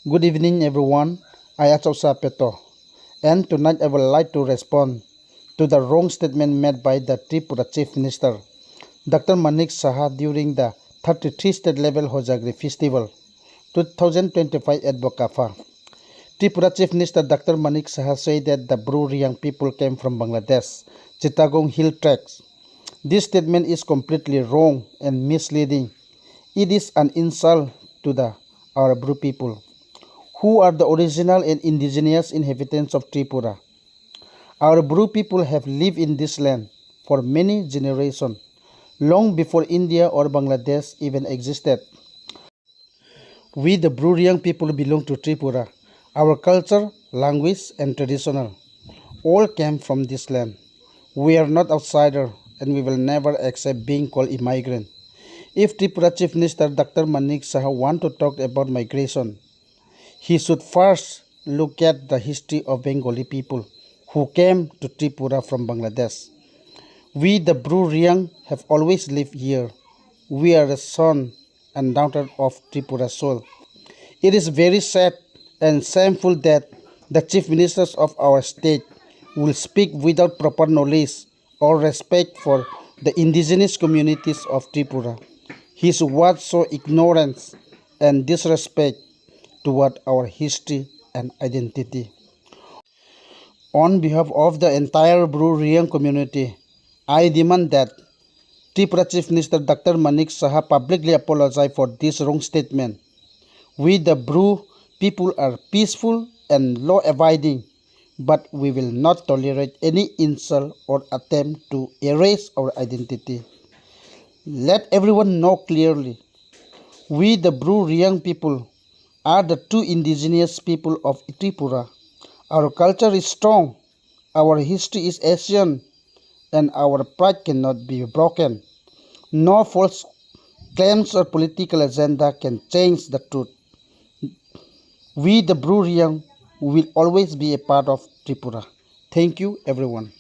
Good evening, everyone. I am Peto, and tonight I would like to respond to the wrong statement made by the Tripura Chief Minister, Dr. Manik Saha, during the 33 State Level Hojagri Festival 2025 at Bokafa. Tripura Chief Minister Dr. Manik Saha said that the Bru-Riang people came from Bangladesh, Chittagong Hill Tracts. This statement is completely wrong and misleading. It is an insult to our Bru people, who are the original and indigenous inhabitants of Tripura. Our Bru people have lived in this land for many generations, long before India or Bangladesh even existed. We, the Bru-Riang people, belong to Tripura. Our culture, language, and traditional all came from this land. We are not outsiders, and we will never accept being called immigrant. If Tripura Chief Minister Dr. Manik Saha want to talk about migration, he should first look at the history of Bengali people who came to Tripura from Bangladesh. We, the Bru-Riang, have always lived here. We are the son and daughter of Tripura soul. It is very sad and shameful that the chief ministers of our state will speak without proper knowledge or respect for the indigenous communities of Tripura. His words show ignorance and disrespect toward our history and identity. On behalf of the entire Bru-Riang community, I demand that Tripura Chief Minister Dr. Manik Saha publicly apologize for this wrong statement. We, the Bru people, are peaceful and law-abiding, but we will not tolerate any insult or attempt to erase our identity. Let everyone know clearly, we, the Bru-Riang people, are the true indigenous people of Tripura. Our culture is strong, our history is ancient, and our pride cannot be broken. No false claims or political agenda can change the truth. We, the Bru-Riang, will always be a part of Tripura. Thank you, everyone.